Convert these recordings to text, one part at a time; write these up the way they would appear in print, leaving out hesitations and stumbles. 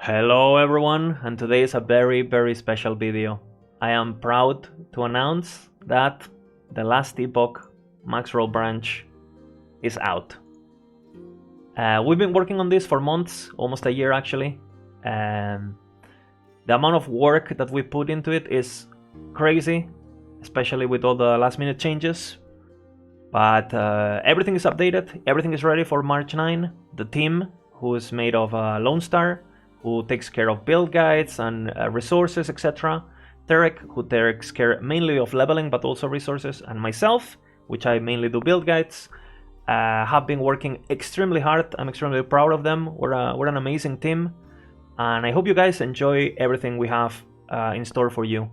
Hello everyone, and today is a very special video. I am proud to announce that the last Epoch Max Roll branch is out. We've been working on this for months, almost a year actually. The amount of work that we put into it is crazy, especially with all the last minute changes. But everything is updated, everything is ready for March 9. The team, who is made of Lone Star, who takes care of build guides and resources, etc. Tarek, who takes care mainly of leveling but also resources, and myself, which I mainly do build guides, have been working extremely hard. I'm extremely proud of them. We're an amazing team, and I hope you guys enjoy everything we have in store for you.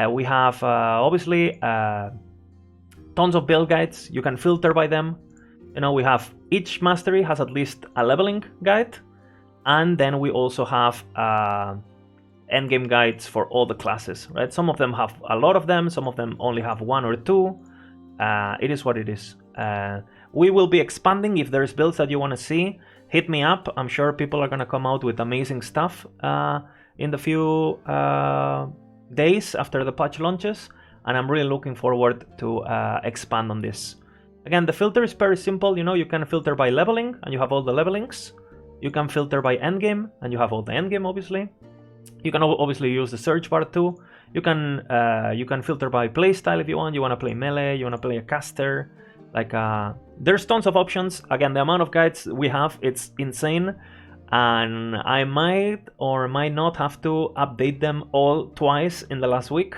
We have obviously tons of build guides. You can filter by them. You know, we have each mastery has at least a leveling guide. And then we also have endgame guides for all the classes, right? Some of them have a lot of them, some of them only have one or two. It is what it is. We will be expanding. If there's builds that you want to see, hit me up. I'm sure people are going to come out with amazing stuff in the few days after the patch launches. And I'm really looking forward to expand on this. Again, the filter is very simple. You know, you can filter by leveling and you have all the levelings. You can filter by endgame, and you have all the endgame, obviously. You can obviously use the search bar too. You can filter by playstyle if you want. You want to play melee, you want to play a caster. There's tons of options. Again, the amount of guides we have, it's insane. And I might or might not have to update them all twice in the last week.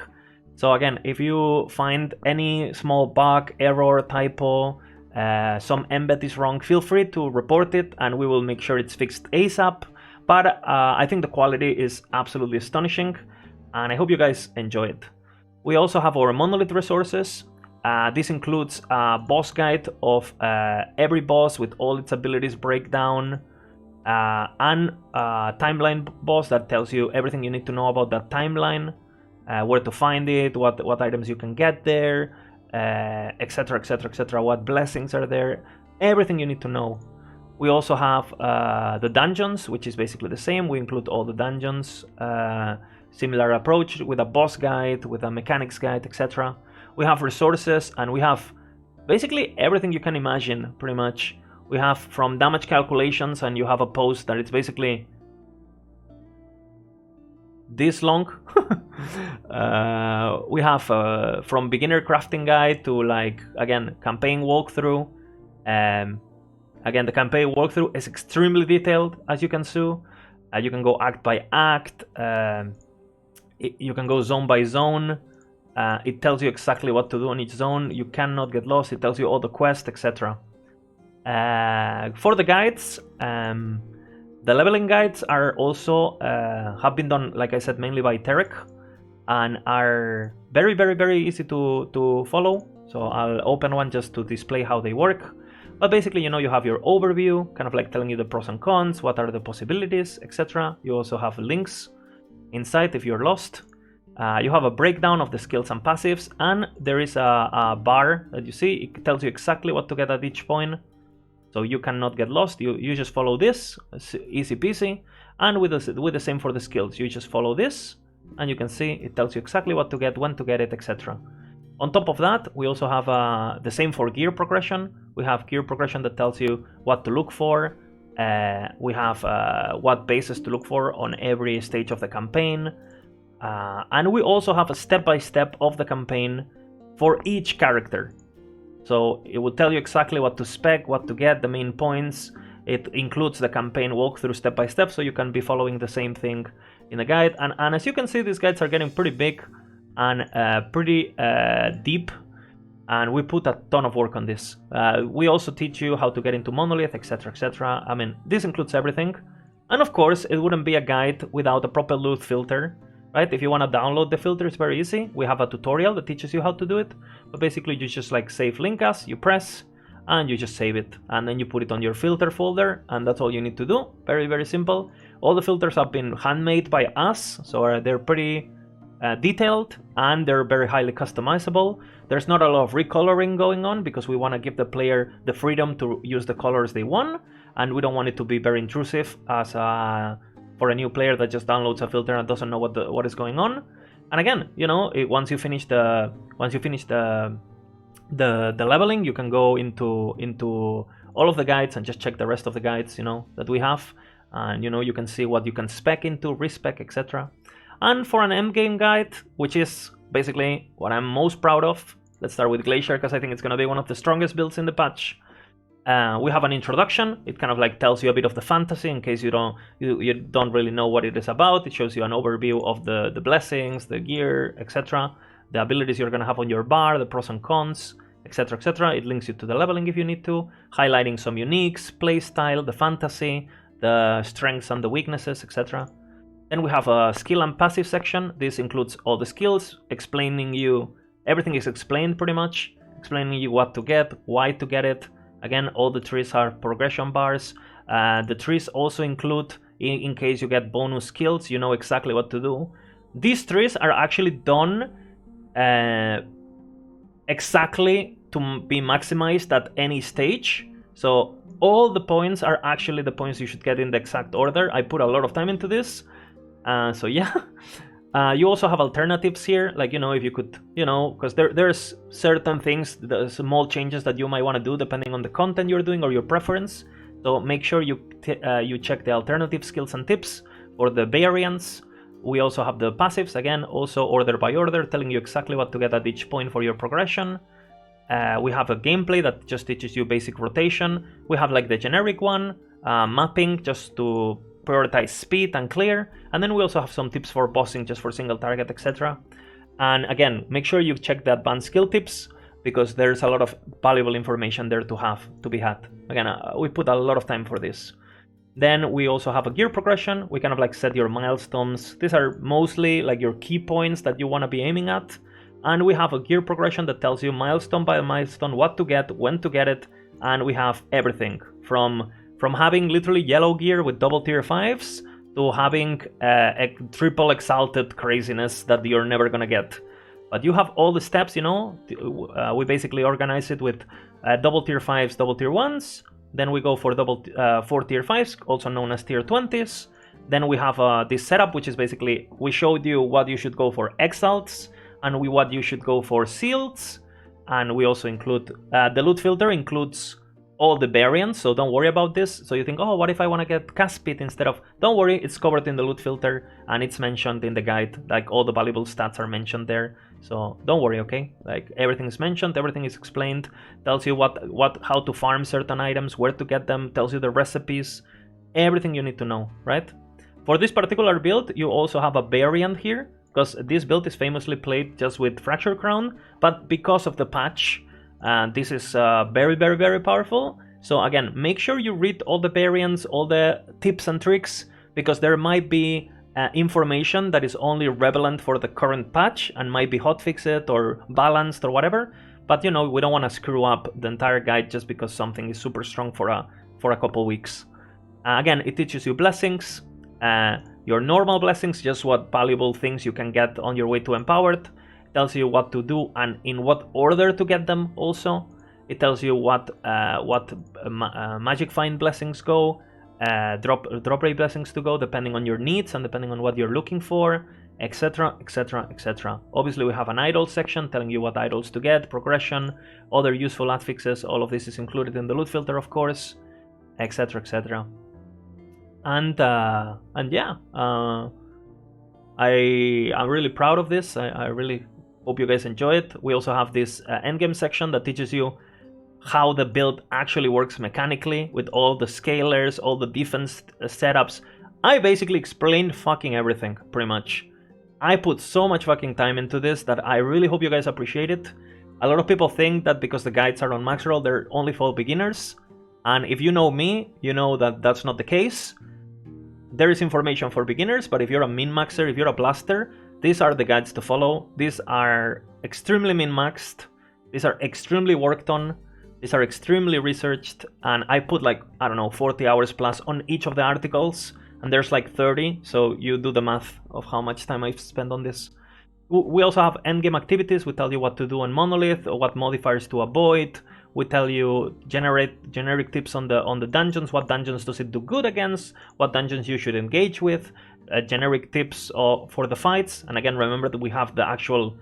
So again, if you find any small bug, error, typo, some embed is wrong, feel free to report it and we will make sure it's fixed ASAP. But I think the quality is absolutely astonishing and I hope you guys enjoy it. We also have our monolith resources. This includes a boss guide of every boss with all its abilities breakdown, and a timeline boss that tells you everything you need to know about that timeline, where to find it, what items you can get there, etc, etc, etc, what blessings are there, everything you need to know. We also have the dungeons, which is basically the same. We include all the dungeons, similar approach with a boss guide, with a mechanics guide, etc. We have resources, and we have basically everything you can imagine, pretty much. We have from damage calculations, and you have a post that it's basically this long. We have from beginner crafting guide to, like, again, campaign walkthrough. Again, the campaign walkthrough is extremely detailed, as you can see. You can go act by act. You can go zone by zone. It tells you exactly what to do on each zone. You cannot get lost. It tells you all the quests, etc. For the guides, the leveling guides are also have been done, like I said, mainly by Tarek, and are very easy to follow. So I'll open one just to display how they work. But basically, you know, you have your overview, kind of like telling you the pros and cons, what are the possibilities, etc. You also have links inside if you're lost. You have a breakdown of the skills and passives, and there is a bar that you see. It tells you exactly what to get at each point. So you cannot get lost. You just follow this, it's easy peasy. And with the same for the skills, you just follow this, and you can see it tells you exactly what to get, when to get it, etc. On top of that, we also have the same for gear progression. We have gear progression that tells you what to look for. We have what bases to look for on every stage of the campaign. And we also have a step-by-step of the campaign for each character. So it will tell you exactly what to spec, what to get, the main points. It includes the campaign walkthrough step by step, so you can be following the same thing in the guide. And as you can see, these guides are getting pretty big and pretty deep. And we put a ton of work on this. We also teach you how to get into monolith, etc, etc. I mean, this includes everything. And of course, it wouldn't be a guide without a proper loot filter. Right? If you want to download the filter, it's very easy. We have a tutorial that teaches you how to do it. But basically, you just like save link as, you press, and you just save it. And then you put it on your filter folder, and that's all you need to do. Very simple. All the filters have been handmade by us, so they're pretty detailed, and they're very highly customizable. There's not a lot of recoloring going on, because we want to give the player the freedom to use the colors they want, and we don't want it to be very intrusive as a for a new player that just downloads a filter and doesn't know what is going on. And again, you know, once you finish the leveling, you can go into all of the guides and just check the rest of the guides, you know, that we have, and you know, you can see what you can spec into, respec, etc. And for an endgame guide, which is basically what I'm most proud of, let's start with Glacier because I think it's going to be one of the strongest builds in the patch. We have an introduction. It kind of like tells you a bit of the fantasy in case you don't really know what it is about. It shows you an overview of the blessings, the gear, etc., the abilities you're going to have on your bar, the pros and cons, etc., etc. It links you to the leveling if you need to, highlighting some uniques, playstyle, the fantasy, the strengths and the weaknesses, etc. Then we have a skill and passive section. This includes all the skills, explaining you, everything is explained pretty much, explaining you what to get, why to get it. Again, all the trees are progression bars. The trees also include, in case you get bonus skills, you know exactly what to do. These trees are actually done exactly to be maximized at any stage. So all the points are actually the points you should get in the exact order. I put a lot of time into this. So yeah. You also have alternatives here, like, you know, if you could, you know, because there's certain things, the small changes that you might want to do depending on the content you're doing or your preference. So make sure you check the alternative skills and tips for the variants. We also have the passives, again, also order by order, telling you exactly what to get at each point for your progression. We have a gameplay that just teaches you basic rotation. We have like the generic one, mapping just to prioritize speed and clear, and then we also have some tips for bossing just for single target, etc. And again, make sure you check the advanced skill tips because there's a lot of valuable information there to be had. Again, we put a lot of time for this. Then we also have a gear progression. We kind of like set your milestones. These are mostly like your key points that you want to be aiming at. And we have a gear progression that tells you milestone by milestone what to get, when to get it, and we have everything from having literally yellow gear with double tier 5s to having a triple exalted craziness that you're never gonna get. But you have all the steps, you know. We basically organize it with double tier 5s, double tier 1s. Then we go for 4 tier 5s, also known as tier 20s. Then we have this setup, which is basically, we showed you what you should go for exalts and what you should go for seals. And we also include, the loot filter includes all the variants, so don't worry about this. So you think, oh, what if I want to get cast speed instead of... Don't worry, it's covered in the loot filter and it's mentioned in the guide, like all the valuable stats are mentioned there. So don't worry, okay? Like everything is mentioned, everything is explained, tells you how to farm certain items, where to get them, tells you the recipes, everything you need to know, right? For this particular build, you also have a variant here, because this build is famously played just with Fracture Crown, but because of the patch, this is very, very, very powerful. So again, make sure you read all the variants, all the tips and tricks, because there might be information that is only relevant for the current patch and might be hotfixed or balanced or whatever. But you know, we don't want to screw up the entire guide just because something is super strong for a couple weeks. Again, it teaches you blessings, your normal blessings, just what valuable things you can get on your way to empowered. It tells you what to do and in what order to get them also. It tells you what magic find blessings go, drop rate blessings to go, depending on your needs and depending on what you're looking for, etc, etc, etc. Obviously we have an idol section telling you what idols to get, progression, other useful affixes. All of this is included in the loot filter, of course, etc, etc. And yeah, I'm really proud of this. I really hope you guys enjoy it. We also have this endgame section that teaches you how the build actually works mechanically with all the scalers, all the defense setups. I basically explained fucking everything, pretty much. I put so much fucking time into this that I really hope you guys appreciate it. A lot of people think that because the guides are on max roll, they're only for beginners. And if you know me, you know that that's not the case. There is information for beginners, but if you're a min-maxer, if you're a blaster, these are the guides to follow. These are extremely min-maxed. These are extremely worked on. These are extremely researched. And I put like, I don't know, 40 hours plus on each of the articles. And there's like 30, so you do the math of how much time I've spent on this. We also have endgame activities. We tell you what to do on monolith, or what modifiers to avoid, We tell you generic tips on the dungeons. What dungeons does it do good against? What dungeons you should engage with? Generic tips for the fights. And again, remember that we have the actual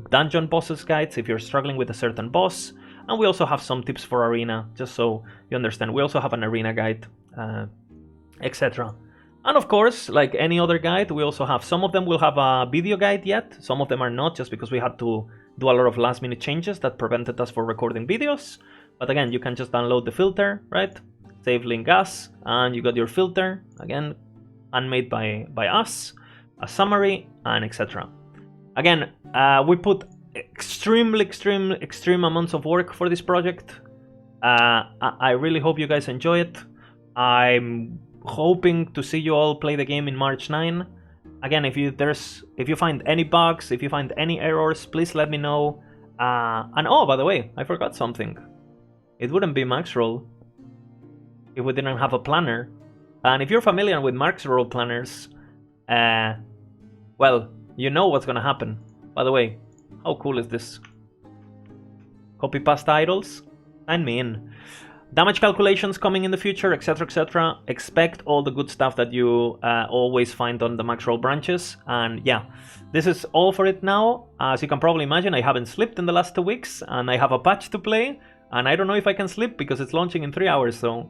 dungeon bosses guides if you're struggling with a certain boss. And we also have some tips for arena, just so you understand. We also have an arena guide, etc. And of course, like any other guide, we also have, some of them will have a video guide yet, some of them are not, just because we had to do a lot of last minute changes that prevented us from recording videos. But again, you can just download the filter, right? Save link as, and you got your filter, again, handmade by us, a summary, and etc. Again, we put extreme amounts of work for this project. I really hope you guys enjoy it. I'm hoping to see you all play the game in March 9. Again, if you find any bugs, if you find any errors, please let me know. And oh, by the way, I forgot something. It wouldn't be max roll if we didn't have a planner. And if you're familiar with max roll planners, well, you know what's gonna happen. By the way, how cool is this? Copy pasta idols? Sign me in. Damage calculations coming in the future, etc, etc. Expect all the good stuff that you always find on the max roll branches. And yeah, this is all for it now. As you can probably imagine, I haven't slept in the last 2 weeks, and I have a patch to play, and I don't know if I can sleep because it's launching in 3 hours, so